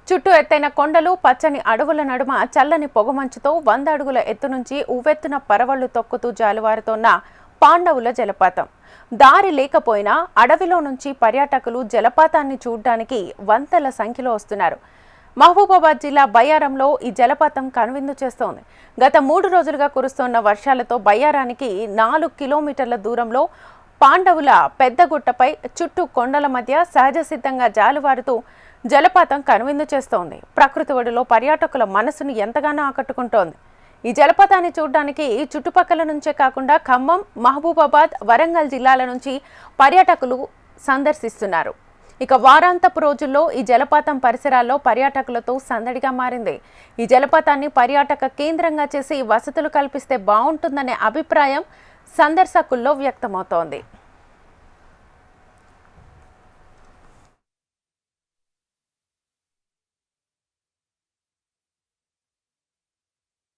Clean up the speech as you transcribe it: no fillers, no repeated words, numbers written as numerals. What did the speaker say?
చుట్టూ ఎత్తైన కొండలు, పచ్చని అడవుల నడుమ చల్లని పొగమంచుతో 100 అడుగుల ఎత్తు నుంచి ఉవ్వెత్తున పరవళ్లు తొక్కుతూ జాలువారుతోన్న పాండవుల జలపాతం. దారి లేకపోయినా అడవిలో నుంచి పర్యాటకులు జలపాతాన్ని చూడడానికి వందల సంఖ్యలో వస్తున్నారు. మహబూబాబాద్ జిల్లా బయ్యారంలో ఈ జలపాతం కనువిందు చేస్తోంది. గత 3 రోజులుగా కురుస్తున్న వర్షాలతో బయ్యారానికి 4 కిలోమీటర్ల దూరంలో పాండవుల పెద్దగుట్టపై చుట్టూ కొండల మధ్య సహజ సిద్ధంగా జాలువారుతూ జలపాతం కనువిందు చేస్తోంది. ప్రకృతి ఒడిలో పర్యాటకుల మనసును ఎంతగానో ఆకట్టుకుంటోంది. ఈ జలపాతాన్ని చూడడానికి చుట్టుపక్కల నుంచే కాకుండా ఖమ్మం, మహబూబాబాద్, వరంగల్ జిల్లాల నుంచి పర్యాటకులు సందర్శిస్తున్నారు. ఇక వారాంతపు రోజుల్లో ఈ జలపాతం పరిసరాల్లో పర్యాటకులతో సందడిగా మారింది. ఈ జలపాతాన్ని పర్యాటక కేంద్రంగా చేసి వసతులు కల్పిస్తే బాగుంటుందనే అభిప్రాయం సందర్శకుల్లో వ్యక్తమవుతోంది.